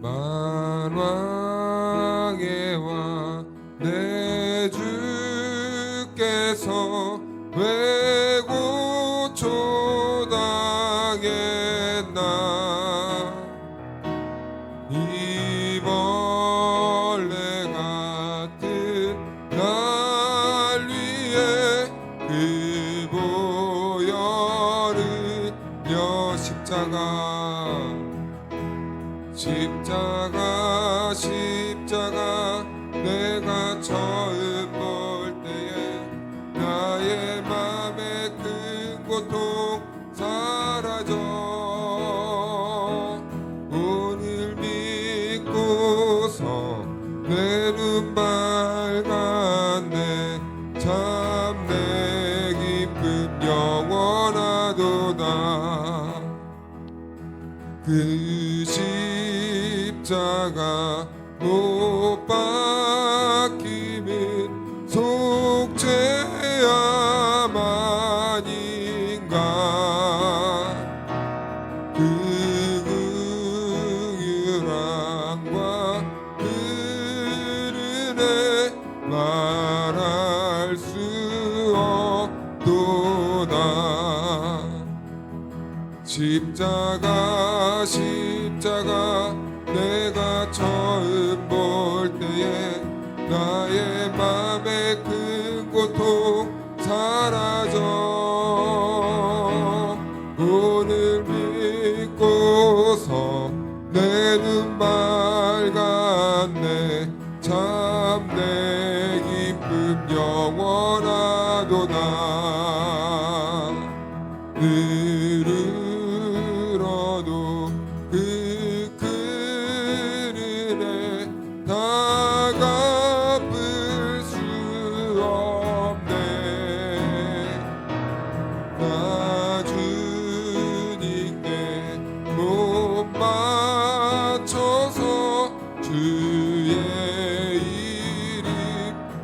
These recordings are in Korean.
만왕의 왕 내 주께서 왜 고초당했나. 이 벌레 같은 날 위해 그 보혈을 흘려 십자가 내가 처음 볼 때에 나의 맘에 큰 고통 사라져. 오늘 믿고서 내 눈 밝았네. 참 내 기쁨 영원하도다. 그 십자가 못 박힘은 속죄함 아닌가. 그 긍휼함과 그 은혜 말할 수 없도다. 십자가 내가 처음 볼 때에 나의 맘에 큰 고통 사라져. 오늘 믿고서 내 눈 밝았네. 참 내 기쁨 영원하도다. 늘으로도 그 큰 은혜 다 갚을 수 없네. 나 주님께 못 맞춰서 주의 이름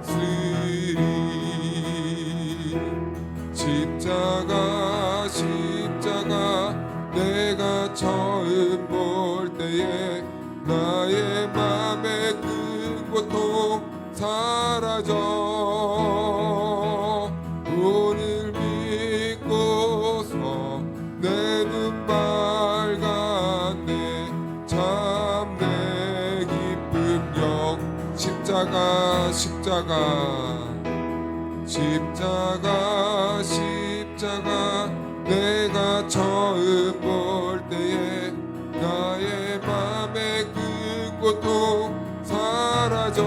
쓰리. 십자가 내가 처음 볼 때에 나의 맘에 큰 고통 사라져. 오늘 믿고서 내 눈 밝았네. 참 내 기쁨 십자가 내가 처음 볼 때에 나의 맘에 큰 고통 사라져.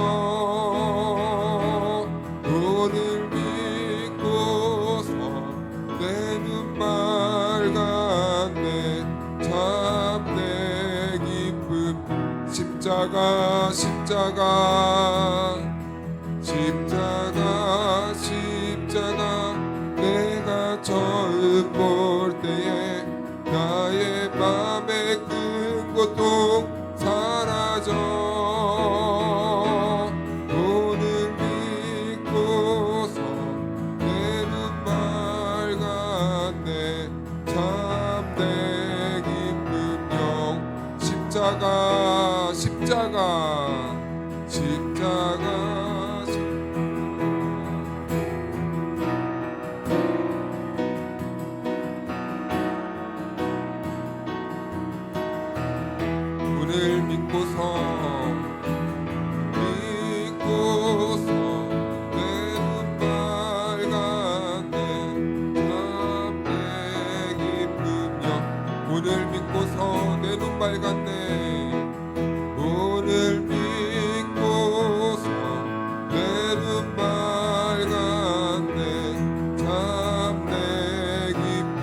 오늘 믿고서 내 눈 밝았네. 참 내 기쁨 십자가 내가 처음 볼 때에 나의 맘에 큰 고통 사라져. 오늘 믿고서 내 눈 밝았네. 참 내 기쁨 십자가 오늘 믿고서 내 눈 밝았네. 참 내 기쁨 오늘 믿고서 내 눈 밝았네. 오늘 믿고서 내 눈 밝았네. 참 내 기쁨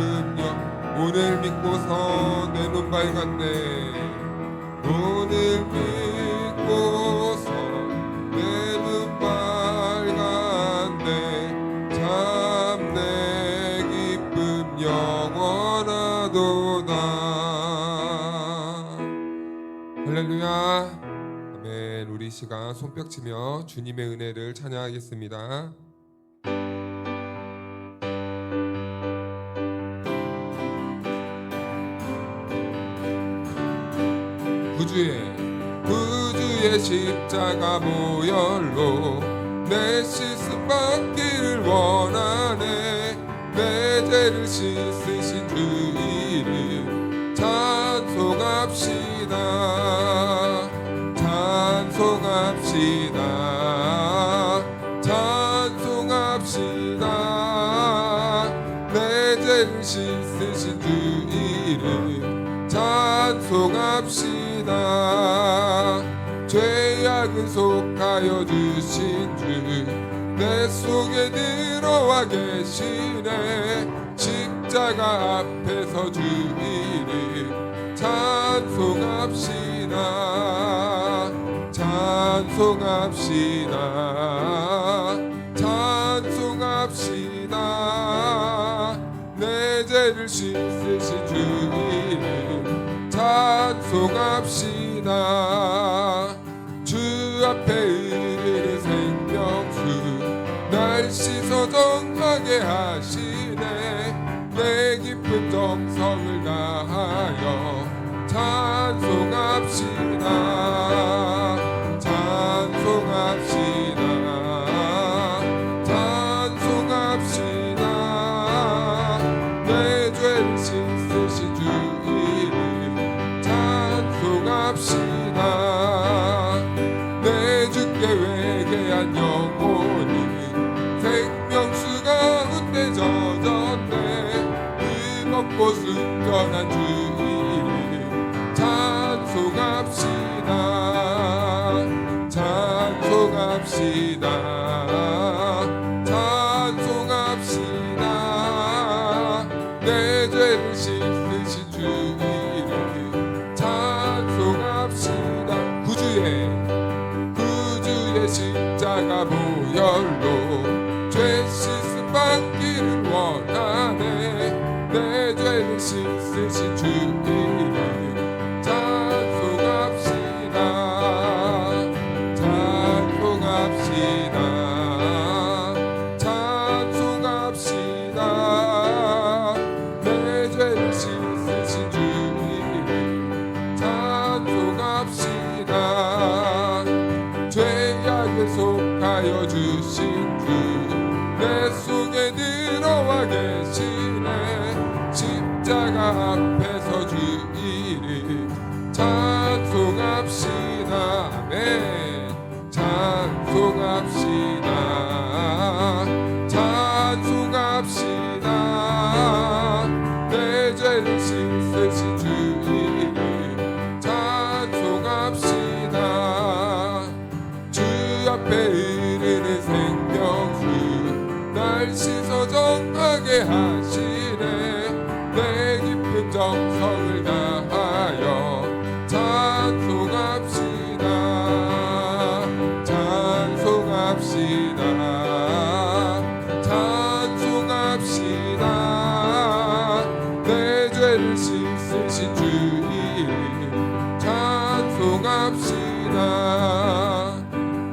오늘 믿고서 내 눈 밝았네. 오늘 믿고서 내 눈 밝았네. 참 내 기쁨 영원하도다. 할렐루야. 아멘. 우리 이 시간 손뼉치며 주님의 은혜를 찬양하겠습니다. 구주의 구주의 십자가 보혈로 내 씻음 받기를 원하네. 내 죄를 씻으신 주 이름 찬송합시다. 찬송합시다. 찬송합시다. 내 죄를 씻으신 주 이름 찬송합시다. 죄악은 속하여 주신 주 내 속에 들어와 계시네. 십자가 앞에서 주 이름 찬송합시다. 찬송합시다. 찬송합시다. 내 죄를 씻으신 주 이름 찬송합시다. 주 앞에 이르는 생명수 날 씻어 정하게 하시네. 내 깊은 정성을 다하여 찬송합시다. 찬송합시다. 찬송합시다. 내 죄를 씻으신 주 이름 찬송합시다. 내 주께 회개한 영혼이 생명수 가운데 젖었네. 뜨겁고 순전한 주 이름 찬송합시다. 찬송합시다. 찬송합시다. 내 죄를 씻으신 주 이름 찬송합시다. 구주의 십자가 보혈로 죄 씻음 받기를 원하네. 내 죄를 씻으신 주 이름 찬송합시다. 찬송합시다. 찬송합시다. 내 죄를 씻으신 주 이름 찬송합시다. 죄악에 속하여 주신 주 내 속에 들어와 계시네. 십자가 앞에서 주 이름 찬송합시다. 아멘. 찬송합시다. 찬송합시다. 내 죄를 씻으신 주 이름 찬송합시다. 주 앞에 이르는 생명수 날 씻어 정하게 하시네. 내 깊은 정성을 다하여 찬송합시다. 찬송합시다. 찬송합시다. 내 죄를 씻으신 주 이름 찬송합시다.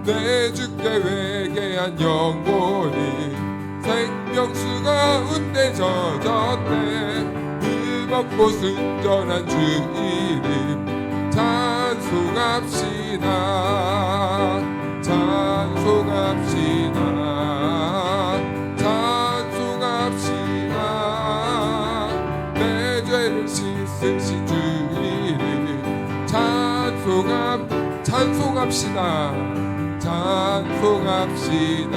내 주께 회개한 영혼이 생명수 가운데 젖었네. 뜨겁고 순전한 주 이름 찬송합시다. 찬송합시다. 찬송합시다. 내 죄를 씻으신 주 이름 찬송합시다. 찬송합시다.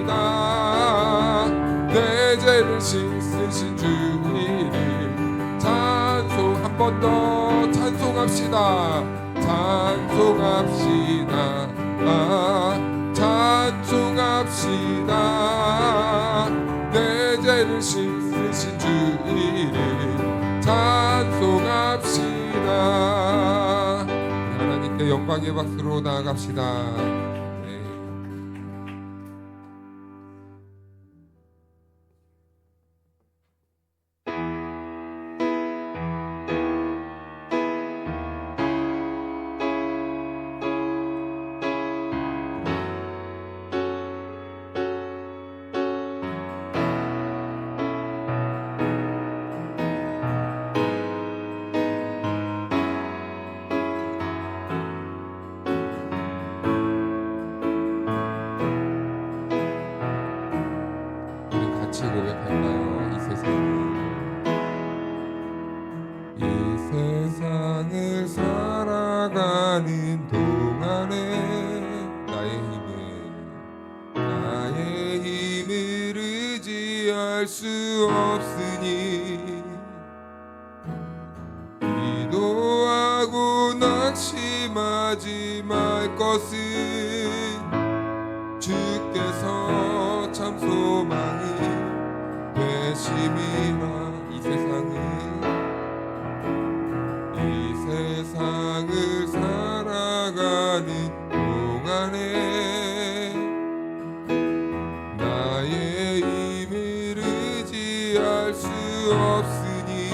찬송합시다. 내 죄를 씻으신 주 이름 찬송. 한 번 더 찬송합시다. 찬송합시다. 찬송합시다. 내 죄를 씻으신 주 이름 찬송합시다. 하나님께 영광의 박수로 나아갑시다. 없으니 기도하고 낙심하지 말 것은 주께서 참 소망이 되심이라. 이 세상을 살아가는 동안에 나의 힘을 의지할 수 없으니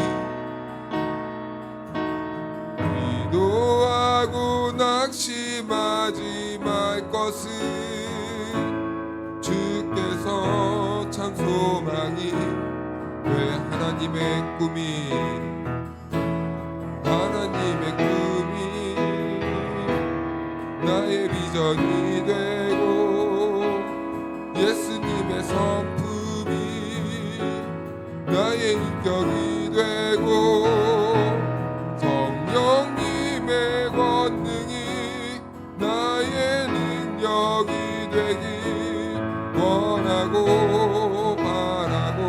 기도하고 낙심하지 말 것은 주께서 참 소망이 왜 하나님의 꿈이 나의 비전이 되고 예수님의 성품이 나의 인격이 되고 성령님의 권능이 나의 능력이 되길 원하고 바라고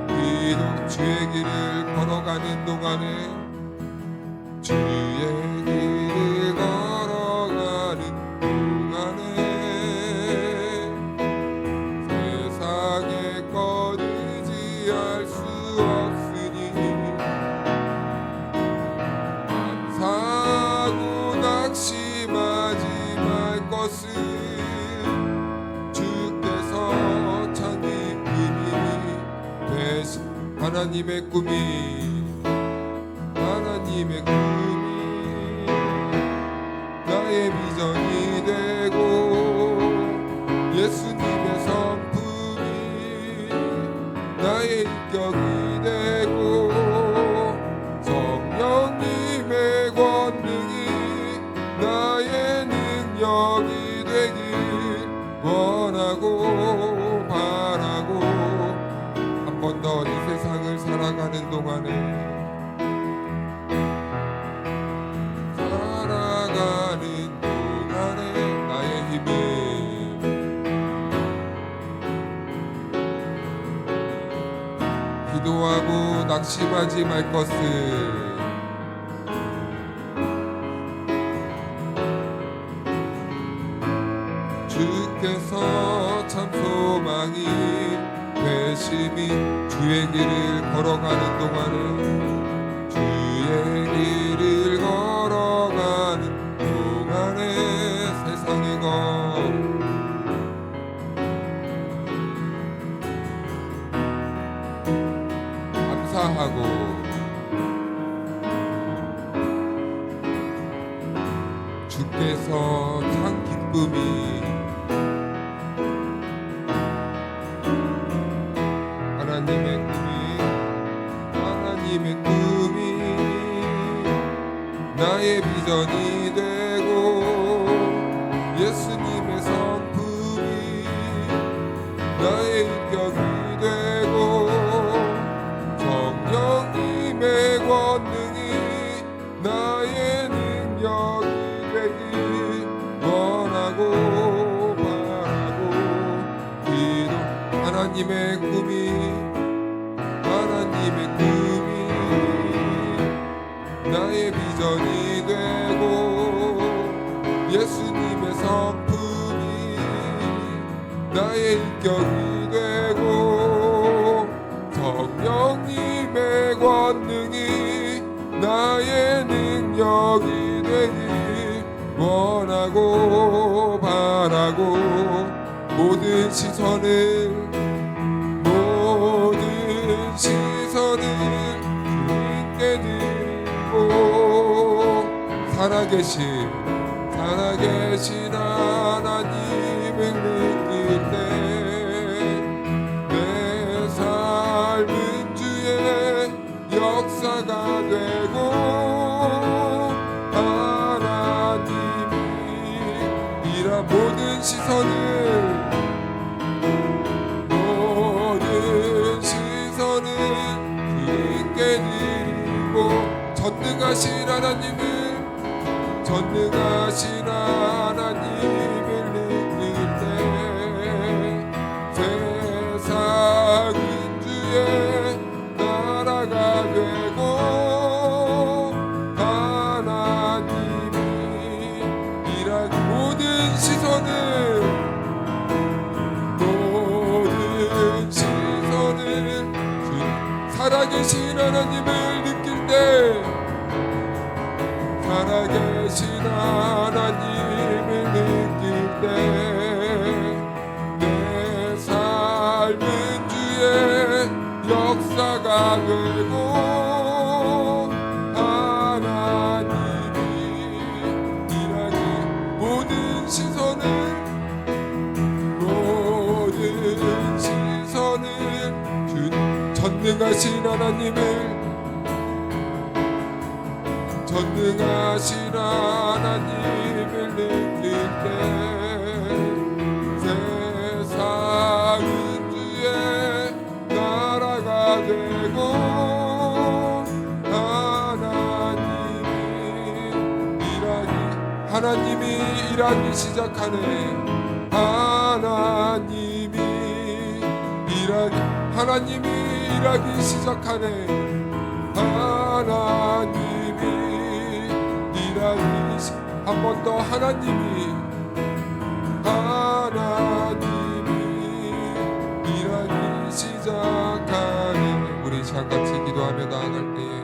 기도 주의 길을 걸어가는 동안에 주의 길을 걸어가는 동안에 세상의 것 의지할 수 없으니 감사하고 낙심하지 말 것은 주께서 참 기쁨이 되신 하나님의 꿈이 하나님의 꿈이 나의 비전이 되고 예수님의 성품이 나의 인격이 되고 성령님의 권능이 나의 능력이 되길 원하고 바라고 한 번 더 이 세상을 살아가는 동안에 기도하고 낙심하지 말 것을 주께서 참 소망이 되심이 주의 길을 걸어가는 동안에 주의 길을 걸어가는 동안에 세상의 것 감사하고 주께서 참 기쁨이 하나님의 꿈이 나의 비전이 되고 예수님의 성품이 나의 인격이 되고 성령님의 권능이 나의 능력이 되길 원하고 바라고 기도 하나님의 꿈이 나의 비전이 되고 예수님의 성품이 나의 인격이 되고 성령님의 권능이 나의 능력이 되길 원하고 바라고 모든 시선을 주님께 드리고 살아계신 하나님을 느낄 때 내 삶은 주의 역사가 되고 하나님이 이라 모든 시선을 주님께 드리고 전능하신 하나님을 느낄 때 세상은 주의 살아계신 하나님을 느낄 때, 살아계신 하나님을 느낄 때, 내 삶은 주의 역사가 되고 하나님이 일하기, 모든 시선은 전능하신 하나님을, 전능하신 하나님을 느낄 때, 세상은 주의 나라가 되고 하나님이 일하기 시작하네. 하나님이 일하기 시작하네. 하나님이 일하기 한 번 더 하나님이 일하기 시작하네. 우리 시간같이 기도하며 나아갈 때에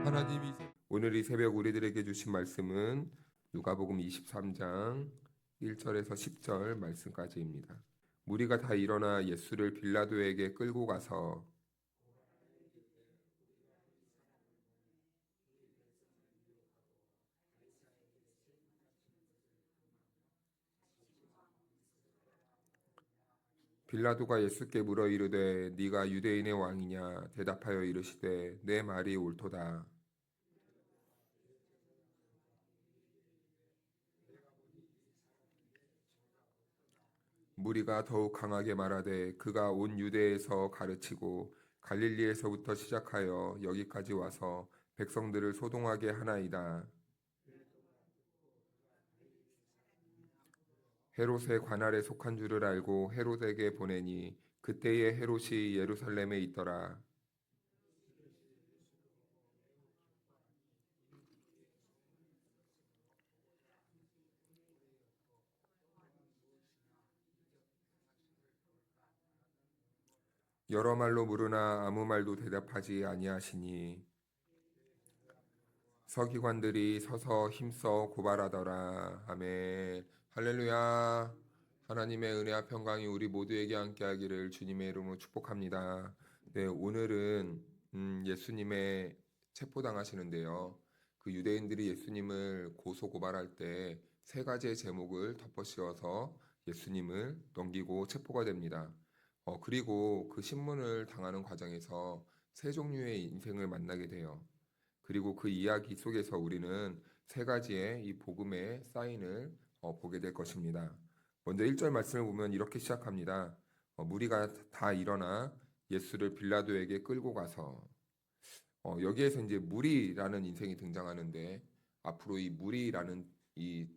하나님이, 오늘 이 새벽 우리들에게 주신 말씀은 누가복음 23장 1절에서 10절 말씀까지입니다. 무리가 다 일어나 예수를 빌라도에게 끌고 가서 빌라도가 예수께 물어 이르되 네가 유대인의 왕이냐? 대답하여 이르시되 내 말이 옳도다. 무리가 더욱 강하게 말하되 그가 온 유대에서 가르치고 갈릴리에서부터 시작하여 여기까지 와서 백성들을 소동하게 하나이다. 헤롯의 관할에 속한 줄을 알고 헤롯에게 보내니 그때에 헤롯이 예루살렘에 있더라. 여러 말로 물으나 아무 말도 대답하지 아니하시니 서기관들이 서서 힘써 고발하더라. 아멘. 할렐루야. 하나님의 은혜와 평강이 우리 모두에게 함께하기를 주님의 이름으로 축복합니다. 네, 오늘은 예수님의 체포당하시는데요. 그 유대인들이 예수님을 고소 고발할 때 세 가지의 제목을 덮어씌워서 예수님을 넘기고 체포가 됩니다. 그리고 그 신문을 당하는 과정에서 세 종류의 인생을 만나게 돼요. 그리고 그 이야기 속에서 우리는 세 가지의 이 복음의 사인을 보게 될 것입니다. 먼저 1절 말씀을 보면 이렇게 시작합니다. 무리가 다 일어나 예수를 빌라도에게 끌고 가서, 여기에서 이제 무리라는 인생이 등장하는데, 앞으로 이 무리라는 이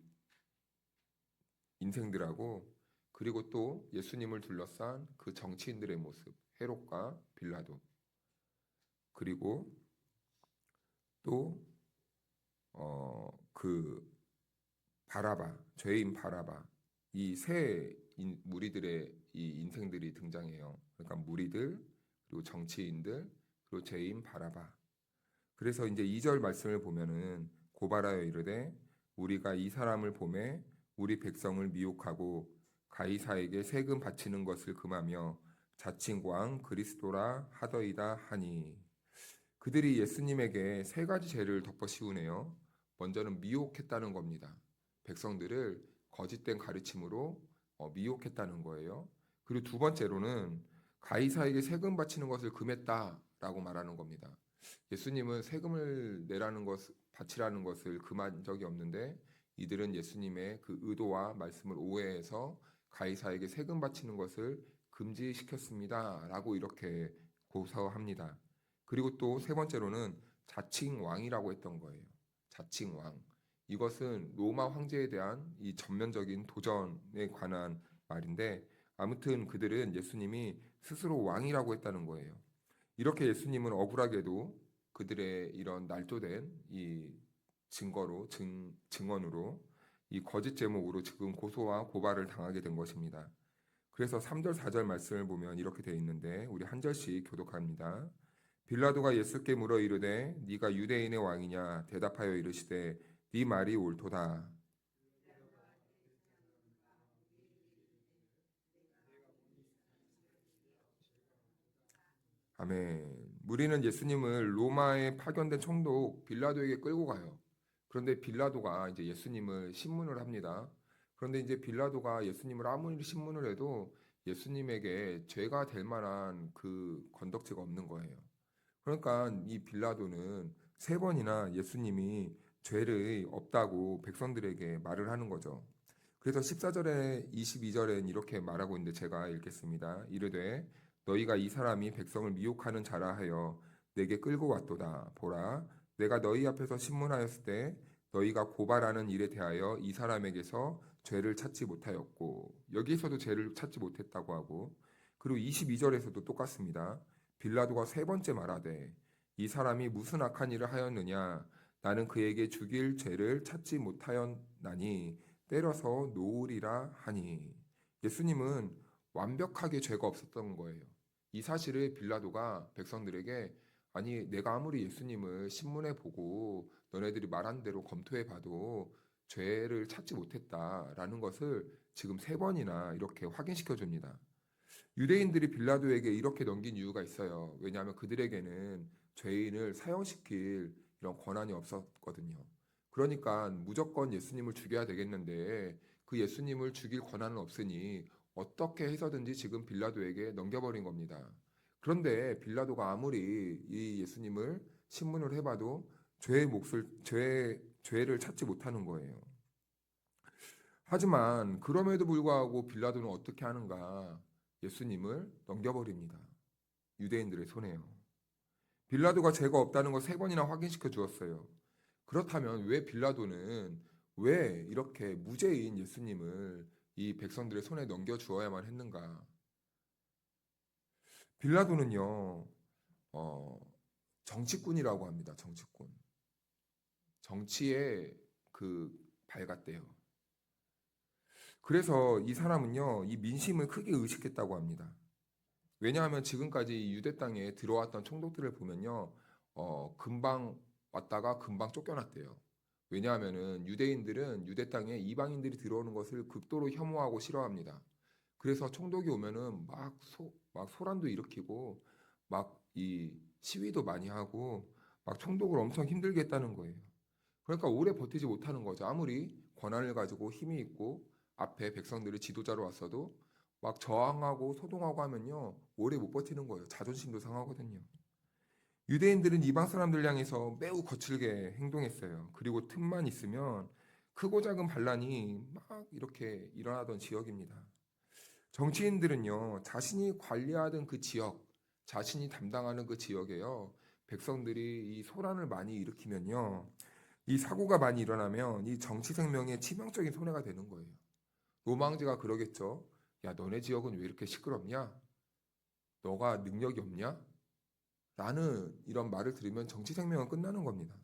인생들하고, 그리고 또 예수님을 둘러싼 그 정치인들의 모습, 헤롯과 빌라도, 그리고 또 그 바라바, 죄인 바라바, 이 세 무리들의 이 인생들이 등장해요. 그러니까 무리들, 그리고 정치인들, 그리고 죄인 바라바. 그래서 이제 2절 말씀을 보면은 고발하여 이르되 우리가 이 사람을 보매 우리 백성을 미혹하고 가이사에게 세금 바치는 것을 금하며 자칭 왕 그리스도라 하더이다 하니, 그들이 예수님에게 세 가지 죄를 덮어 씌우네요. 먼저는 미혹했다는 겁니다. 백성들을 거짓된 가르침으로 미혹했다는 거예요. 그리고 두 번째로는 가이사에게 세금 바치는 것을 금했다라고 말하는 겁니다. 예수님은 세금을 내라는 것, 바치라는 것을 금한 적이 없는데 이들은 예수님의 그 의도와 말씀을 오해해서 가이사에게 세금 바치는 것을 금지시켰습니다라고 이렇게 고소합니다. 그리고 또 세 번째로는 자칭 왕이라고 했던 거예요. 자칭 왕. 이것은 로마 황제에 대한 이 전면적인 도전에 관한 말인데, 아무튼 그들은 예수님이 스스로 왕이라고 했다는 거예요. 이렇게 예수님은 억울하게도 그들의 이런 날조된 이 증거로, 증언으로 이 거짓 제목으로 지금 고소와 고발을 당하게 된 것입니다. 그래서 3절 4절 말씀을 보면 이렇게 되어 있는데 우리 한 절씩 교독합니다. 빌라도가 예수께 물어 이르되 네가 유대인의 왕이냐 대답하여 이르시되 네 말이 옳도다. 아멘. 무리는 예수님을 로마에 파견된 총독 빌라도에게 끌고 가요. 그런데 빌라도가 이제 예수님을 신문을 합니다. 그런데 이제 빌라도가 예수님을 아무리 신문을 해도 예수님에게 죄가 될 만한 그 건덕지가 없는 거예요. 그러니까 이 빌라도는 세 번이나 예수님이 죄를 없다고 백성들에게 말을 하는 거죠. 그래서 14절에 22절엔 이렇게 말하고 있는데 제가 읽겠습니다. 이르되 너희가 이 사람이 백성을 미혹하는 자라 하여 내게 끌고 왔도다. 보라, 내가 너희 앞에서 신문하였을 때 너희가 고발하는 일에 대하여 이 사람에게서 죄를 찾지 못하였고, 여기서도 죄를 찾지 못했다고 하고, 그리고 22절에서도 똑같습니다. 빌라도가 세 번째 말하되 이 사람이 무슨 악한 일을 하였느냐, 나는 그에게 죽일 죄를 찾지 못하였나니 때려서 놓으리라 하니. 예수님은 완벽하게 죄가 없었던 거예요. 이 사실을 빌라도가 백성들에게, 아니 내가 아무리 예수님을 신문에 보고 너네들이 말한 대로 검토해 봐도 죄를 찾지 못했다라는 것을 지금 세 번이나 이렇게 확인시켜 줍니다. 유대인들이 빌라도에게 이렇게 넘긴 이유가 있어요. 왜냐하면 그들에게는 죄인을 사형시킬 이런 권한이 없었거든요. 그러니까 무조건 예수님을 죽여야 되겠는데 그 예수님을 죽일 권한은 없으니 어떻게 해서든지 지금 빌라도에게 넘겨버린 겁니다. 그런데 빌라도가 아무리 이 예수님을 신문을 해봐도 죄를 찾지 못하는 거예요. 하지만 그럼에도 불구하고 빌라도는 어떻게 하는가? 예수님을 넘겨버립니다. 유대인들의 손에요. 빌라도가 죄가 없다는 걸 세 번이나 확인시켜 주었어요. 그렇다면 왜 빌라도는 왜 이렇게 무죄인 예수님을 이 백성들의 손에 넘겨 주어야만 했는가? 빌라도는요, 정치꾼이라고 합니다. 정치꾼. 정치에 그 밝았대요. 그래서 이 사람은요, 이 민심을 크게 의식했다고 합니다. 왜냐하면 지금까지 유대 땅에 들어왔던 총독들을 보면요, 금방 왔다가 금방 쫓겨났대요. 왜냐하면은 유대인들은 유대 땅에 이방인들이 들어오는 것을 극도로 혐오하고 싫어합니다. 그래서 총독이 오면은 막 소란도 일으키고 막 이 시위도 많이 하고 막 총독을 엄청 힘들게 했다는 거예요. 그러니까 오래 버티지 못하는 거죠. 아무리 권한을 가지고 힘이 있고 앞에 백성들이 지도자로 왔어도 막 저항하고 소동하고 하면요 오래 못 버티는 거예요. 자존심도 상하거든요. 유대인들은 이방 사람들 향해서 매우 거칠게 행동했어요. 그리고 틈만 있으면 크고 작은 반란이 막 이렇게 일어나던 지역입니다. 정치인들은요 자신이 관리하던 그 지역, 자신이 담당하는 그 지역에요 백성들이 이 소란을 많이 일으키면요 이 사고가 많이 일어나면 이 정치 생명에 치명적인 손해가 되는 거예요. 노망제가 그러겠죠. 야, 너네 지역은 왜 이렇게 시끄럽냐? 너가 능력이 없냐? 라는 이런 말을 들으면 정치 생명은 끝나는 겁니다.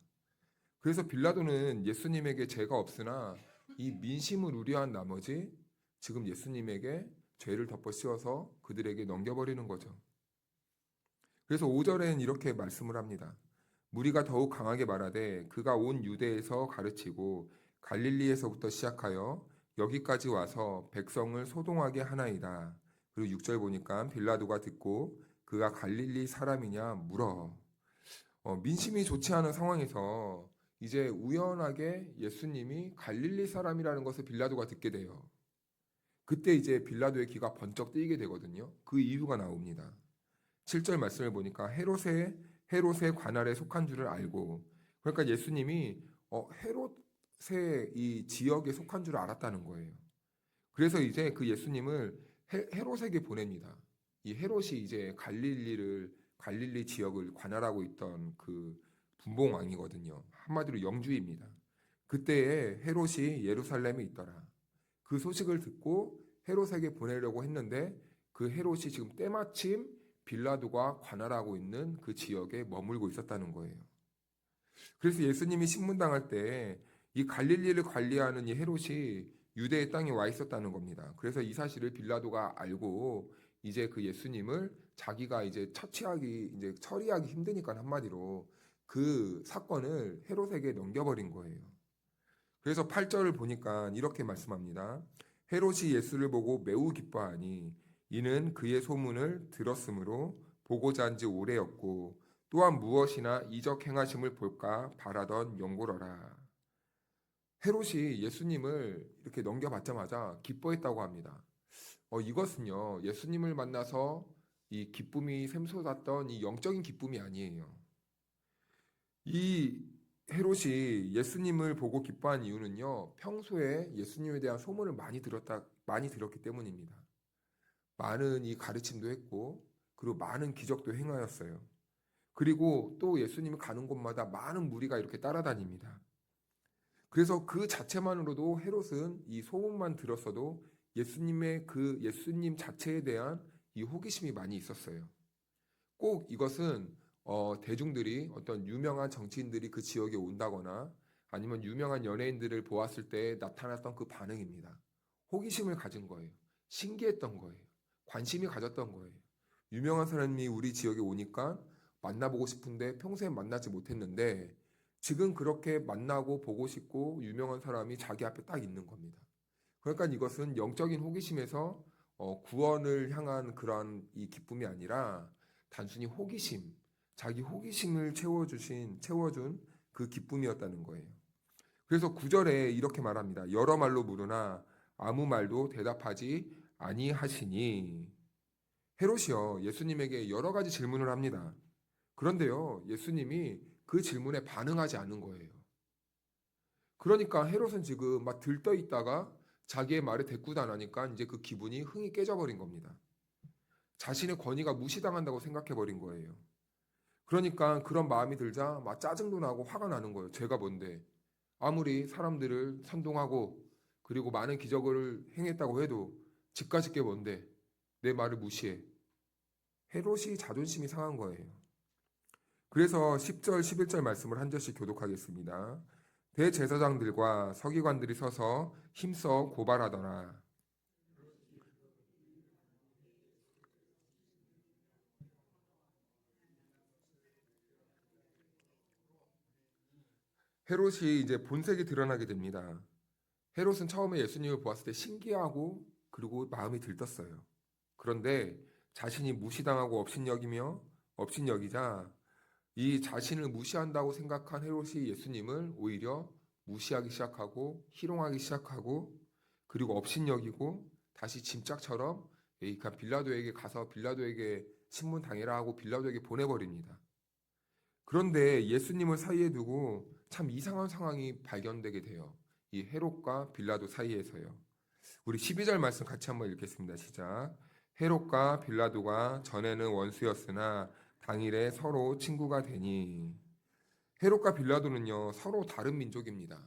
그래서 빌라도는 예수님에게 죄가 없으나 이 민심을 우려한 나머지 지금 예수님에게 죄를 덮어 씌워서 그들에게 넘겨버리는 거죠. 그래서 5절에는 이렇게 말씀을 합니다. 무리가 더욱 강하게 말하되 그가 온 유대에서 가르치고 갈릴리에서부터 시작하여 여기까지 와서 백성을 소동하게 하나이다. 그리고 6절 보니까 빌라도가 듣고 그가 갈릴리 사람이냐 물어. 민심이 좋지 않은 상황에서 이제 우연하게 예수님이 갈릴리 사람이라는 것을 빌라도가 듣게 돼요. 그때 이제 빌라도의 귀가 번쩍 뜨이게 되거든요. 그 이유가 나옵니다. 7절 말씀을 보니까 헤롯의 관할에 속한 줄을 알고, 그러니까 예수님이 헤롯의 이 지역에 속한 줄을 알았다는 거예요. 그래서 이제 그 예수님을 헤롯에게 보냅니다. 이 헤롯이 이제 갈릴리 지역을 관할하고 있던 그 분봉 왕이거든요. 한마디로 영주입니다. 그때에 헤롯이 예루살렘에 있더라. 그 소식을 듣고 헤롯에게 보내려고 했는데 그 헤롯이 지금 때마침 빌라도가 관할하고 있는 그 지역에 머물고 있었다는 거예요. 그래서 예수님이 신문당할 때 이 갈릴리를 관리하는 이 헤롯이 유대의 땅에 와 있었다는 겁니다. 그래서 이 사실을 빌라도가 알고 이제 그 예수님을 자기가 이제 처리하기 힘드니까 한마디로 그 사건을 헤롯에게 넘겨버린 거예요. 그래서 8절을 보니까 이렇게 말씀합니다. 헤롯이 예수를 보고 매우 기뻐하니 이는 그의 소문을 들었으므로 보고자 한 지 오래였고 또한 무엇이나 이적 행하심을 볼까 바라던 영고러라. 헤롯이 예수님을 이렇게 넘겨받자마자 기뻐했다고 합니다. 이것은요, 예수님을 만나서 이 기쁨이 샘솟았던 이 영적인 기쁨이 아니에요. 이 헤롯이 예수님을 보고 기뻐한 이유는요, 평소에 예수님에 대한 소문을 많이 들었기 때문입니다. 많은 이 가르침도 했고, 그리고 많은 기적도 행하였어요. 그리고 또 예수님이 가는 곳마다 많은 무리가 이렇게 따라다닙니다. 그래서 그 자체만으로도 헤롯은 이 소문만 들었어도 예수님 자체에 대한 이 호기심이 많이 있었어요. 꼭 이것은 대중들이 어떤 유명한 정치인들이 그 지역에 온다거나 아니면 유명한 연예인들을 보았을 때 나타났던 그 반응입니다. 호기심을 가진 거예요. 신기했던 거예요. 관심이 가졌던 거예요. 유명한 사람이 우리 지역에 오니까 만나보고 싶은데 평소에 만나지 못했는데 지금 그렇게 만나고 보고 싶고 유명한 사람이 자기 앞에 딱 있는 겁니다. 그러니까 이것은 영적인 호기심에서 구원을 향한 그런 이 기쁨이 아니라 단순히 호기심, 자기 호기심을 채워준 그 기쁨이었다는 거예요. 그래서 9절에 이렇게 말합니다. 여러 말로 물으나 아무 말도 대답하지 아니하시니. 헤롯이요, 예수님에게 여러 가지 질문을 합니다. 그런데요, 예수님이 그 질문에 반응하지 않는 거예요. 그러니까 헤롯은 지금 막 들떠 있다가 자기의 말에 대꾸도 안 하니까 이제 그 기분이 흥이 깨져버린 겁니다. 자신의 권위가 무시당한다고 생각해버린 거예요. 그러니까 그런 마음이 들자 막 짜증도 나고 화가 나는 거예요. 제가 뭔데? 아무리 사람들을 선동하고 그리고 많은 기적을 행했다고 해도 집까짓 게 뭔데? 내 말을 무시해. 헤롯이 자존심이 상한 거예요. 그래서 10절, 11절 말씀을 한 절씩 교독하겠습니다. 대제사장들과 서기관들이 서서 힘써 고발하더라. 헤롯이 이제 본색이 드러나게 됩니다. 헤롯은 처음에 예수님을 보았을 때 신기하고 그리고 마음이 들떴어요. 그런데 자신이 무시당하고 업신여기자 이 자신을 무시한다고 생각한 헤롯이 예수님을 오히려 무시하기 시작하고 희롱하기 시작하고 그리고 업신여기고 다시 짐짝처럼 그러니까 빌라도에게 가서 빌라도에게 신문 당해라 하고 빌라도에게 보내버립니다. 그런데 예수님을 사이에 두고 참 이상한 상황이 발견되게 돼요. 이 헤롯과 빌라도 사이에서요. 우리 12절 말씀 같이 한번 읽겠습니다. 시작. 헤롯과 빌라도가 전에는 원수였으나 당일에 서로 친구가 되니. 헤롯과 빌라도는요 서로 다른 민족입니다.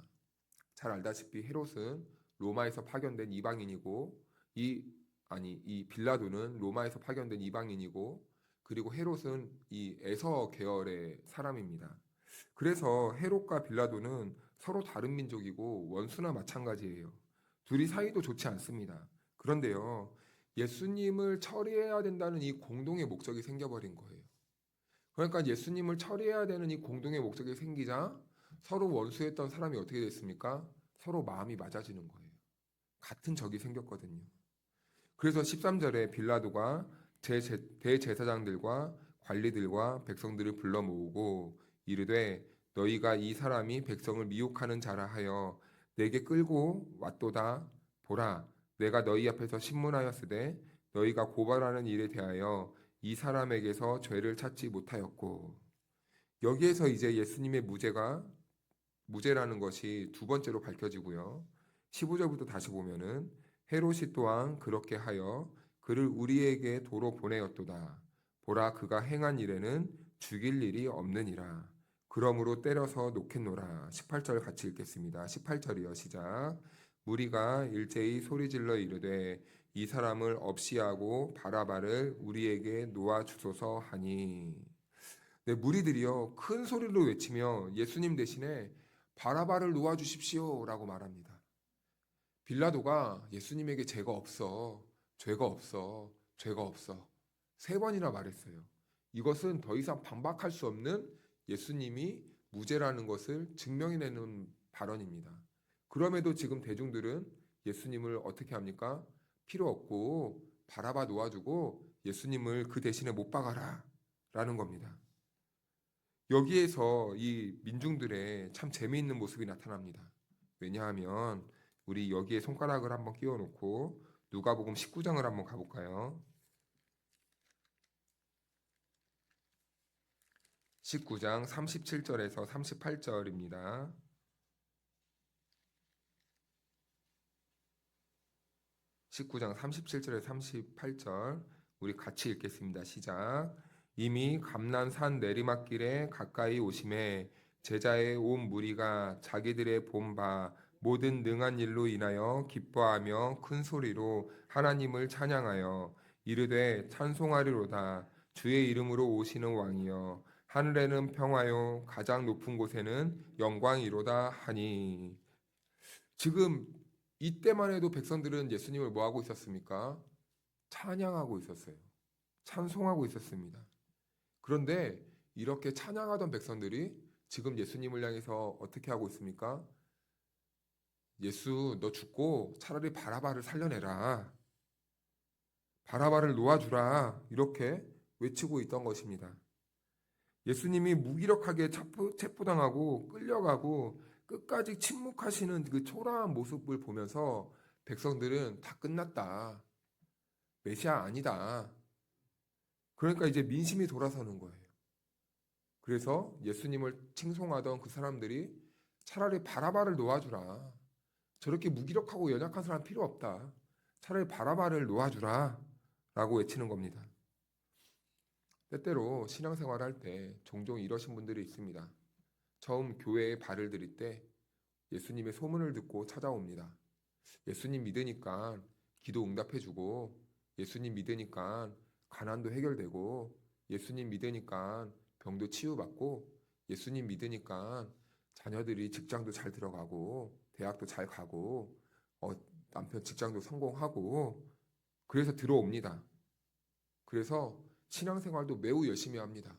잘 알다시피 헤롯은 로마에서 파견된 이방인이고 이 빌라도는 로마에서 파견된 이방인이고 그리고 헤롯은 이 에서 계열의 사람입니다. 그래서 헤롯과 빌라도는 서로 다른 민족이고 원수나 마찬가지예요. 둘이 사이도 좋지 않습니다. 그런데요, 예수님을 처리해야 된다는 이 공동의 목적이 생겨버린 거예요. 그러니까 예수님을 처리해야 되는 이 공동의 목적이 생기자 서로 원수했던 사람이 어떻게 됐습니까? 서로 마음이 맞아지는 거예요. 같은 적이 생겼거든요. 그래서 13절에 빌라도가 대제사장들과 관리들과 백성들을 불러 모으고 이르되 너희가 이 사람이 백성을 미혹하는 자라 하여 내게 끌고 왔도다. 보라, 내가 너희 앞에서 신문하였으되 너희가 고발하는 일에 대하여 이 사람에게서 죄를 찾지 못하였고. 여기에서 이제 예수님의 무죄라는 것이 두 번째로 밝혀지고요. 15절부터 다시 보면은 헤롯이 또한 그렇게 하여 그를 우리에게 도로 보내었도다. 보라, 그가 행한 일에는 죽일 일이 없느니라. 그러므로 때려서 놓겠노라. 18절 같이 읽겠습니다. 18절이요. 시작. 무리가 일제히 소리질러 이르되 이 사람을 없이하고 바라바를 우리에게 놓아 주소서 하니. 네, 무리들이요 큰 소리로 외치며 예수님 대신에 바라바를 놓아 주십시오라고 말합니다. 빌라도가 예수님에게 죄가 없어, 죄가 없어, 죄가 없어. 3번이나 말했어요. 이것은 더 이상 반박할 수 없는 예수님이 무죄라는 것을 증명해내는 발언입니다. 그럼에도 지금 대중들은 예수님을 어떻게 합니까? 필요 없고 바라바 놓아주고 예수님을 그 대신에 못 박아라 라는 겁니다. 여기에서 이 민중들의 참 재미있는 모습이 나타납니다. 왜냐하면 우리 여기에 손가락을 한번 끼워 놓고 누가복음 19장을 한번 가볼까요? 19장 37절에서 38절입니다. 19장 37절에서 38절 우리 같이 읽겠습니다. 시작. 이미 감난산 내리막길에 가까이 오심에 제자의 온 무리가 자기들의 본 바 모든 능한 일로 인하여 기뻐하며 큰 소리로 하나님을 찬양하여 이르되 찬송하리로다. 주의 이름으로 오시는 왕이여 하늘에는 평화요 가장 높은 곳에는 영광이로다 하니. 지금 이때만 해도 백성들은 예수님을 뭐 하고 있었습니까? 찬양하고 있었어요. 찬송하고 있었습니다. 그런데 이렇게 찬양하던 백성들이 지금 예수님을 향해서 어떻게 하고 있습니까? 예수, 너 죽고 차라리 바라바를 살려내라. 바라바를 놓아주라. 이렇게 외치고 있던 것입니다. 예수님이 무기력하게 체포당하고 끌려가고 끝까지 침묵하시는 그 초라한 모습을 보면서 백성들은 다 끝났다. 메시아 아니다. 그러니까 이제 민심이 돌아서는 거예요. 그래서 예수님을 칭송하던 그 사람들이 차라리 바라바를 놓아주라. 저렇게 무기력하고 연약한 사람 필요 없다. 차라리 바라바를 놓아주라. 라고 외치는 겁니다. 때때로 신앙생활 할 때 종종 이러신 분들이 있습니다. 처음 교회에 발을 들일 때 예수님의 소문을 듣고 찾아옵니다. 예수님 믿으니까 기도 응답해주고, 예수님 믿으니까 가난도 해결되고, 예수님 믿으니까 병도 치유받고, 예수님 믿으니까 자녀들이 직장도 잘 들어가고 대학도 잘 가고 남편 직장도 성공하고, 그래서 들어옵니다. 그래서 신앙생활도 매우 열심히 합니다.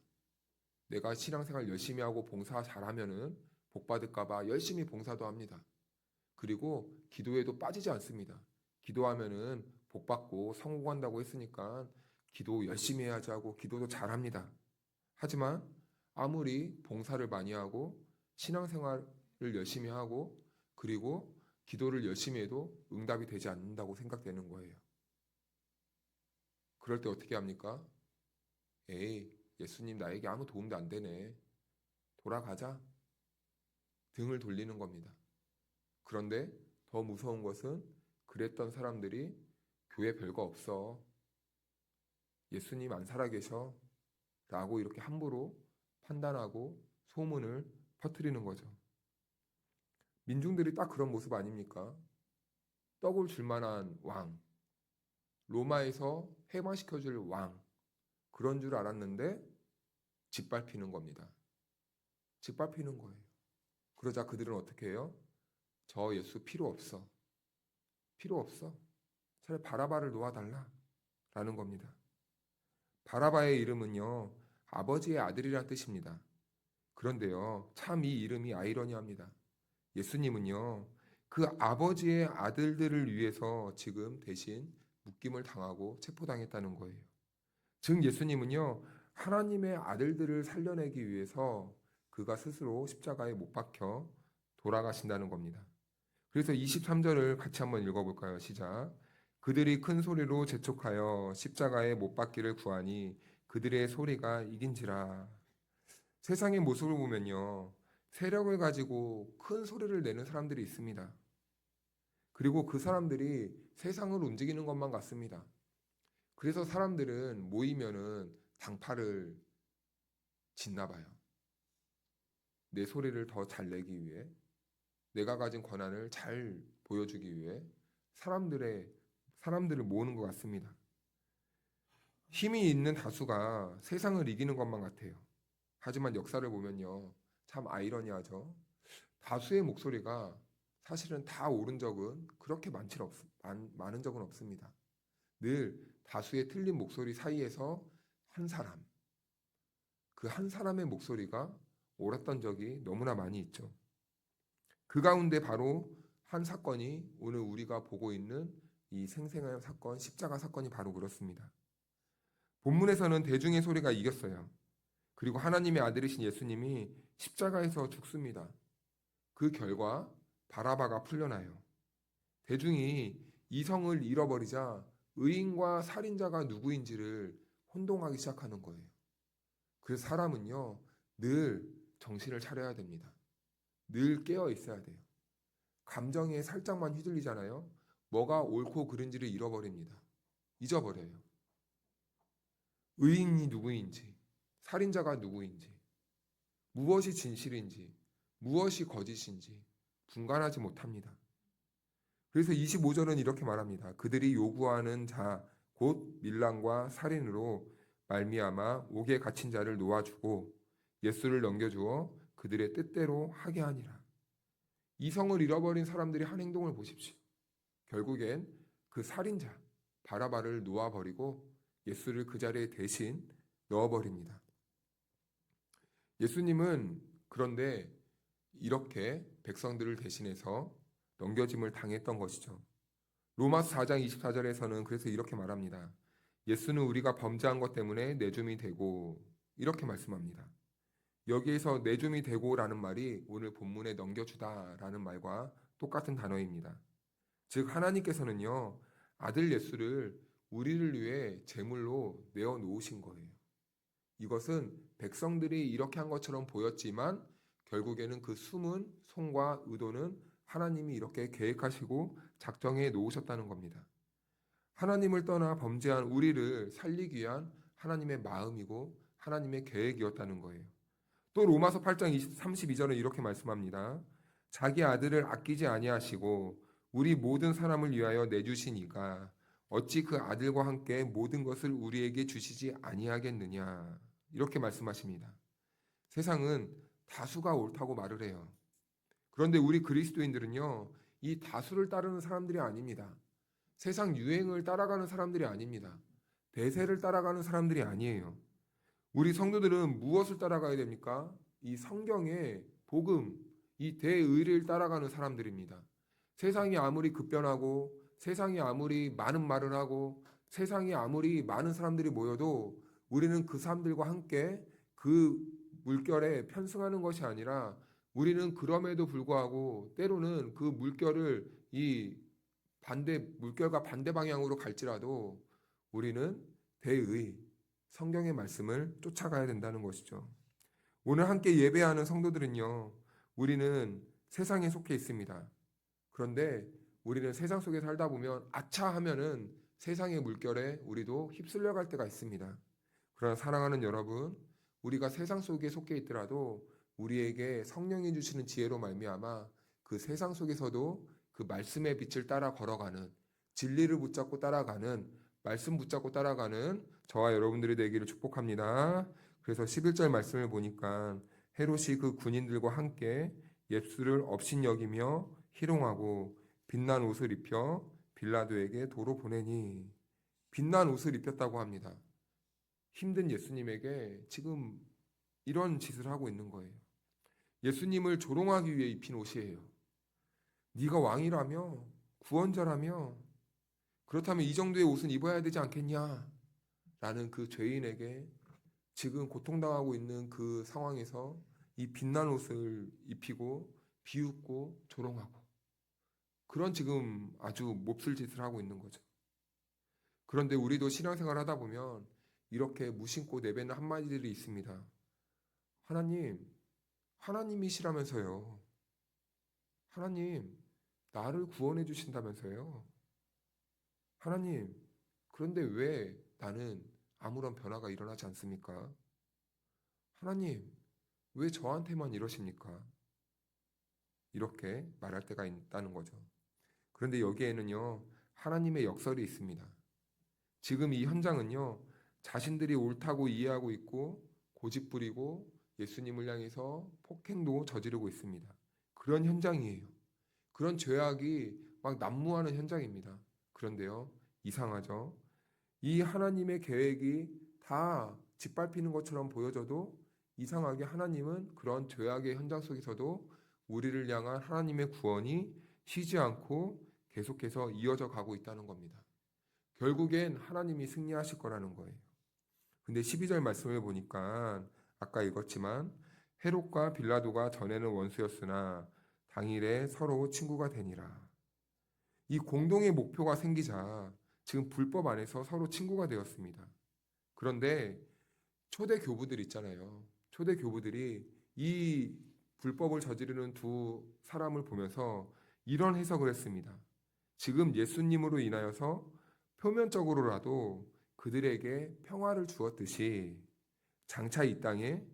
내가 신앙생활 열심히 하고 봉사 잘하면은 복 받을까봐 열심히 봉사도 합니다. 그리고 기도에도 빠지지 않습니다. 기도하면은 복 받고 성공한다고 했으니까 기도 열심히 해야지 하고 기도도 잘합니다. 하지만 아무리 봉사를 많이 하고 신앙생활을 열심히 하고 그리고 기도를 열심히 해도 응답이 되지 않는다고 생각되는 거예요. 그럴 때 어떻게 합니까? 에이, 예수님 나에게 아무 도움도 안 되네. 돌아가자. 등을 돌리는 겁니다. 그런데 더 무서운 것은 그랬던 사람들이 교회 별거 없어. 예수님 안 살아계셔. 라고 이렇게 함부로 판단하고 소문을 퍼뜨리는 거죠. 민중들이 딱 그런 모습 아닙니까? 떡을 줄 만한 왕, 로마에서 해방시켜줄 왕, 그런 줄 알았는데 짓밟히는 겁니다. 짓밟히는 거예요. 그러자 그들은 어떻게 해요? 저 예수 필요 없어. 필요 없어. 차라리 바라바를 놓아달라. 라는 겁니다. 바라바의 이름은요, 아버지의 아들이란 뜻입니다. 그런데요, 참 이 이름이 아이러니합니다. 예수님은요, 그 아버지의 아들들을 위해서 지금 대신 묶임을 당하고 체포당했다는 거예요. 즉 예수님은요, 하나님의 아들들을 살려내기 위해서 그가 스스로 십자가에 못 박혀 돌아가신다는 겁니다. 그래서 23절을 같이 한번 읽어볼까요? 시작. 그들이 큰 소리로 재촉하여 십자가에 못 박기를 구하니 그들의 소리가 이긴지라. 세상의 모습을 보면요, 세력을 가지고 큰 소리를 내는 사람들이 있습니다. 그리고 그 사람들이 세상을 움직이는 것만 같습니다. 그래서 사람들은 모이면은 당파를 짓나 봐요. 내 소리를 더 잘 내기 위해, 내가 가진 권한을 잘 보여주기 위해 사람들을 모으는 것 같습니다. 힘이 있는 다수가 세상을 이기는 것만 같아요. 하지만 역사를 보면요, 참 아이러니하죠. 다수의 목소리가 사실은 다 옳은 적은 그렇게 많은 적은 없습니다. 늘 다수의 틀린 목소리 사이에서 한 사람, 그 한 사람의 목소리가 옳았던 적이 너무나 많이 있죠. 그 가운데 바로 한 사건이 오늘 우리가 보고 있는 이 생생한 사건, 십자가 사건이 바로 그렇습니다. 본문에서는 대중의 소리가 이겼어요. 그리고 하나님의 아들이신 예수님이 십자가에서 죽습니다. 그 결과 바라바가 풀려나요. 대중이 이성을 잃어버리자 의인과 살인자가 누구인지를 혼동하기 시작하는 거예요. 그래서 사람은요, 늘 정신을 차려야 됩니다. 늘 깨어 있어야 돼요. 감정에 살짝만 휘둘리잖아요. 뭐가 옳고 그른지를 잃어버립니다. 잊어버려요. 의인이 누구인지, 살인자가 누구인지, 무엇이 진실인지, 무엇이 거짓인지 분간하지 못합니다. 그래서 25절은 이렇게 말합니다. 그들이 요구하는 자, 곧 밀랑과 살인으로 말미암아 옥에 갇힌 자를 놓아주고 예수를 넘겨주어 그들의 뜻대로 하게 하니라. 이성을 잃어버린 사람들이 한 행동을 보십시오. 결국엔 그 살인자 바라바를 놓아버리고 예수를 그 자리에 대신 넣어버립니다. 예수님은 그런데 이렇게 백성들을 대신해서 넘겨짐을 당했던 것이죠. 로마서 4장 24절에서는 그래서 이렇게 말합니다. 예수는 우리가 범죄한 것 때문에 내줌이 되고 이렇게 말씀합니다. 여기에서 내줌이 되고라는 말이 오늘 본문에 넘겨주다라는 말과 똑같은 단어입니다. 즉 하나님께서는요 아들 예수를 우리를 위해 제물로 내어 놓으신 거예요. 이것은 백성들이 이렇게 한 것처럼 보였지만 결국에는 그 숨은 손과 의도는 하나님이 이렇게 계획하시고 작정해 놓으셨다는 겁니다. 하나님을 떠나 범죄한 우리를 살리기 위한 하나님의 마음이고 하나님의 계획이었다는 거예요. 또 로마서 8장 32절은 이렇게 말씀합니다. 자기 아들을 아끼지 아니하시고 우리 모든 사람을 위하여 내주신 이가 어찌 그 아들과 함께 모든 것을 우리에게 주시지 아니하겠느냐 이렇게 말씀하십니다. 세상은 다수가 옳다고 말을 해요. 그런데 우리 그리스도인들은요 이 다수를 따르는 사람들이 아닙니다. 세상 유행을 따라가는 사람들이 아닙니다. 대세를 따라가는 사람들이 아니에요. 우리 성도들은 무엇을 따라가야 됩니까? 이 성경의 복음, 이 대의를 따라가는 사람들입니다. 세상이 아무리 급변하고 세상이 아무리 많은 말을 하고 세상이 아무리 많은 사람들이 모여도 우리는 그 사람들과 함께 그 물결에 편승하는 것이 아니라 우리는 그럼에도 불구하고 때로는 그 물결을 이 물결과 반대 방향으로 갈지라도 우리는 대의, 성경의 말씀을 쫓아가야 된다는 것이죠. 오늘 함께 예배하는 성도들은요, 우리는 세상에 속해 있습니다. 그런데 우리는 세상 속에 살다 보면 아차 하면은 세상의 물결에 우리도 휩쓸려 갈 때가 있습니다. 그러나 사랑하는 여러분, 우리가 세상 속에 속해 있더라도 우리에게 성령이 주시는 지혜로 말미암아 그 세상 속에서도 그 말씀의 빛을 따라 걸어가는, 진리를 붙잡고 따라가는, 말씀 붙잡고 따라가는 저와 여러분들이 되기를 축복합니다. 그래서 11절 말씀을 보니까 헤롯이 그 군인들과 함께 예수를 업신여기며 희롱하고 빛난 옷을 입혀 빌라도에게 도로 보내니, 빛난 옷을 입혔다고 합니다. 힘든 예수님에게 지금 이런 짓을 하고 있는 거예요. 예수님을 조롱하기 위해 입힌 옷이에요. 네가 왕이라며, 구원자라며, 그렇다면 이 정도의 옷은 입어야 되지 않겠냐? 라는 그 죄인에게 지금 고통당하고 있는 그 상황에서 이 빛난 옷을 입히고 비웃고 조롱하고 그런 지금 아주 몹쓸 짓을 하고 있는 거죠. 그런데 우리도 신앙생활 하다 보면 이렇게 무심코 내뱉는 한마디들이 있습니다. 하나님이시라면서요. 하나님, 나를 구원해 주신다면서요. 하나님, 그런데 왜 나는 아무런 변화가 일어나지 않습니까? 하나님, 왜 저한테만 이러십니까? 이렇게 말할 때가 있다는 거죠. 그런데 여기에는요, 하나님의 역설이 있습니다. 지금 이 현장은요, 자신들이 옳다고 이해하고 있고 고집부리고 예수님을 향해서 폭행도 저지르고 있습니다. 그런 현장이에요. 그런 죄악이 막 난무하는 현장입니다. 그런데요, 이상하죠? 이 하나님의 계획이 다 짓밟히는 것처럼 보여져도 이상하게 하나님은 그런 죄악의 현장 속에서도 우리를 향한 하나님의 구원이 쉬지 않고 계속해서 이어져 가고 있다는 겁니다. 결국엔 하나님이 승리하실 거라는 거예요. 근데 12절 말씀을 보니까 아까 읽었지만 헤롯과 빌라도가 전에는 원수였으나 당일에 서로 친구가 되니라. 이 공동의 목표가 생기자 지금 불법 안에서 서로 친구가 되었습니다. 그런데 초대 교부들 있잖아요. 초대 교부들이 이 불법을 저지르는 두 사람을 보면서 이런 해석을 했습니다. 지금 예수님으로 인하여서 표면적으로라도 그들에게 평화를 주었듯이 장차 이 땅에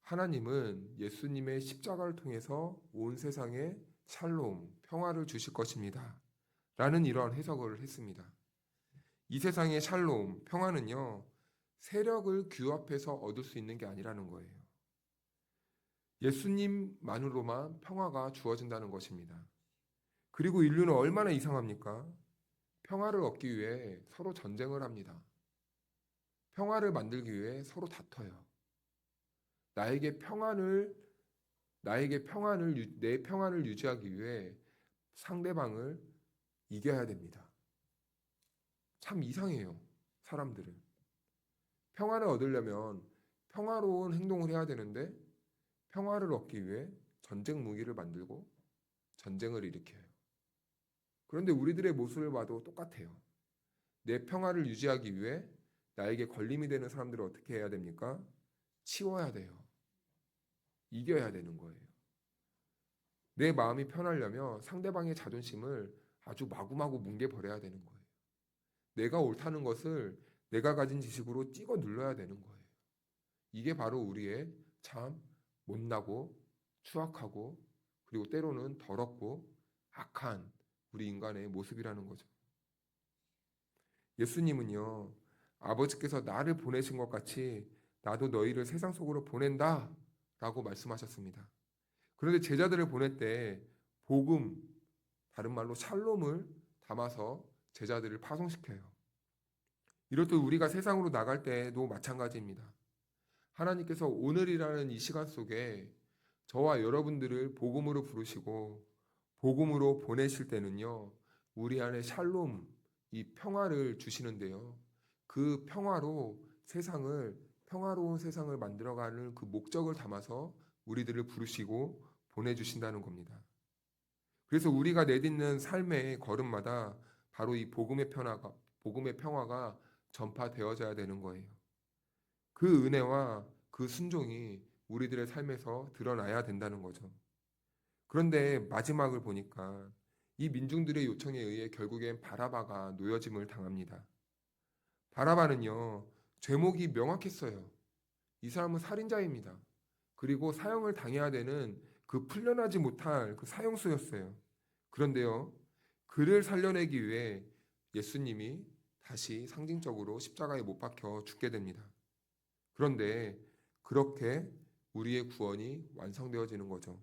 하나님은 예수님의 십자가를 통해서 온 세상에 샬롬, 평화를 주실 것입니다. 라는 이런 해석을 했습니다. 이 세상의 샬롬, 평화는요, 세력을 규합해서 얻을 수 있는 게 아니라는 거예요. 예수님만으로만 평화가 주어진다는 것입니다. 그리고 인류는 얼마나 이상합니까? 평화를 얻기 위해 서로 전쟁을 합니다. 평화를 만들기 위해 서로 다퉈요. 내 평안을 유지하기 위해 상대방을 이겨야 됩니다. 참 이상해요, 사람들은. 평화를 얻으려면 평화로운 행동을 해야 되는데 평화를 얻기 위해 전쟁 무기를 만들고 전쟁을 일으켜요. 그런데 우리들의 모습을 봐도 똑같아요. 내 평화를 유지하기 위해 나에게 걸림이 되는 사람들을 어떻게 해야 됩니까? 치워야 돼요. 이겨야 되는 거예요. 내 마음이 편하려면 상대방의 자존심을 아주 마구마구 뭉개버려야 되는 거예요. 내가 옳다는 것을 내가 가진 지식으로 찍어 눌러야 되는 거예요. 이게 바로 우리의 참 못나고 추악하고 그리고 때로는 더럽고 악한 우리 인간의 모습이라는 거죠. 예수님은요, 아버지께서 나를 보내신 것 같이 나도 너희를 세상 속으로 보낸다 라고 말씀하셨습니다. 그런데 제자들을 보낼 때 복음, 다른 말로 샬롬을 담아서 제자들을 파송시켜요. 이렇듯 우리가 세상으로 나갈 때도 마찬가지입니다. 하나님께서 오늘이라는 이 시간 속에 저와 여러분들을 복음으로 부르시고 복음으로 보내실 때는요, 우리 안에 샬롬, 이 평화를 주시는데요. 그 평화로 평화로운 세상을 만들어가는 그 목적을 담아서 우리들을 부르시고 보내주신다는 겁니다. 그래서 우리가 내딛는 삶의 걸음마다 바로 이 복음의 평화가 전파되어져야 되는 거예요. 그 은혜와 그 순종이 우리들의 삶에서 드러나야 된다는 거죠. 그런데 마지막을 보니까 이 민중들의 요청에 의해 결국엔 바라바가 놓여짐을 당합니다. 바라바는요, 죄목이 명확했어요. 이 사람은 살인자입니다. 그리고 사형을 당해야 되는 그 풀려나지 못할 그 사형수였어요. 그런데요, 그를 살려내기 위해 예수님이 다시 상징적으로 십자가에 못 박혀 죽게 됩니다. 그런데 그렇게 우리의 구원이 완성되어지는 거죠.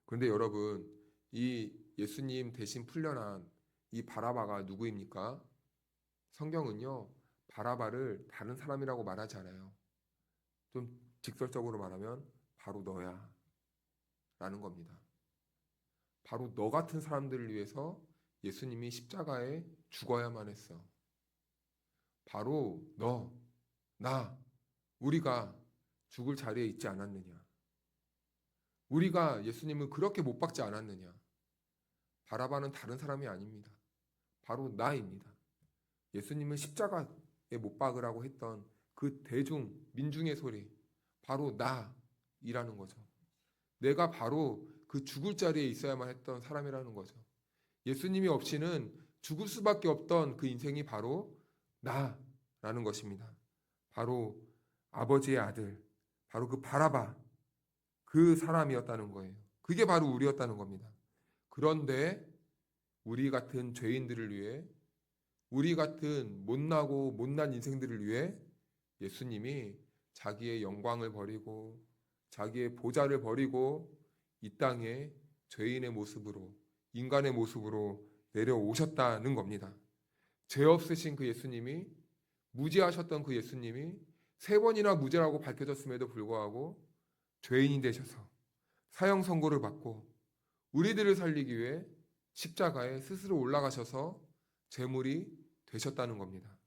그런데 여러분, 이 예수님 대신 풀려난 이 바라바가 누구입니까? 성경은요, 바라바를 다른 사람이라고 말하지 않아요. 좀 직설적으로 말하면 바로 너야 라는 겁니다. 바로 너 같은 사람들을 위해서 예수님이 십자가에 죽어야만 했어. 바로 너, 나, 우리가 죽을 자리에 있지 않았느냐. 우리가 예수님을 그렇게 못 박지 않았느냐. 바라바는 다른 사람이 아닙니다. 바로 나입니다. 예수님을 십자가에 못 박으라고 했던 그 민중의 소리, 바로 나이라는 거죠. 내가 바로 그 죽을 자리에 있어야만 했던 사람이라는 거죠. 예수님이 없이는 죽을 수밖에 없던 그 인생이 바로 나라는 것입니다. 바로 아버지의 아들, 바로 그 바라바, 그 사람이었다는 거예요. 그게 바로 우리였다는 겁니다. 그런데 우리 같은 죄인들을 위해, 우리 같은 못난 인생들을 위해 예수님이 자기의 영광을 버리고 자기의 보좌를 버리고 이 땅에 죄인의 모습으로, 인간의 모습으로 내려오셨다는 겁니다. 죄 없으신 그 예수님이, 무지하셨던 그 예수님이 3번이나 무죄라고 밝혀졌음에도 불구하고 죄인이 되셔서 사형 선고를 받고 우리들을 살리기 위해 십자가에 스스로 올라가셔서 제물이 되셨다는 겁니다.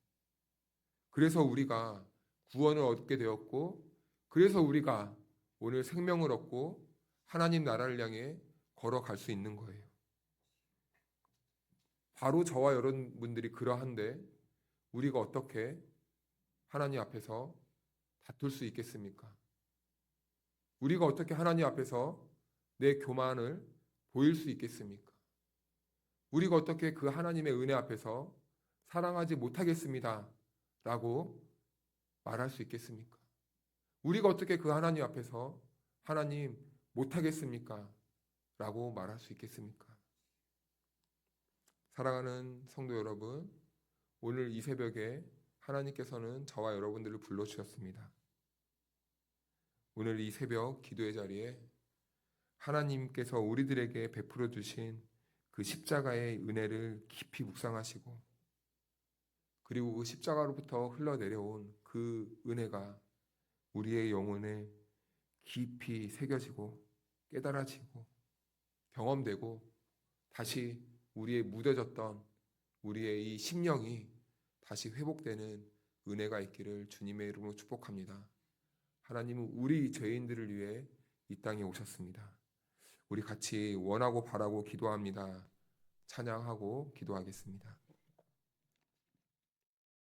그래서 우리가 구원을 얻게 되었고, 그래서 우리가 오늘 생명을 얻고 하나님 나라를 향해 걸어갈 수 있는 거예요. 바로 저와 여러분들이 그러한데 우리가 어떻게 하나님 앞에서 다툴 수 있겠습니까? 우리가 어떻게 하나님 앞에서 내 교만을 보일 수 있겠습니까? 우리가 어떻게 그 하나님의 은혜 앞에서 사랑하지 못하겠습니다 라고 말할 수 있겠습니까? 우리가 어떻게 그 하나님 앞에서 하나님 못하겠습니까? 라고 말할 수 있겠습니까? 사랑하는 성도 여러분, 오늘 이 새벽에 하나님께서는 저와 여러분들을 불러주셨습니다. 오늘 이 새벽 기도의 자리에 하나님께서 우리들에게 베풀어 주신 그 십자가의 은혜를 깊이 묵상하시고, 그리고 그 십자가로부터 흘러내려온 그 은혜가 우리의 영혼에 깊이 새겨지고 깨달아지고 경험되고 다시 우리의 무뎌졌던 우리의 이 심령이 다시 회복되는 은혜가 있기를 주님의 이름으로 축복합니다. 하나님은 우리 죄인들을 위해 이 땅에 오셨습니다. 우리 같이 원하고 바라고 기도합니다. 찬양하고 기도하겠습니다.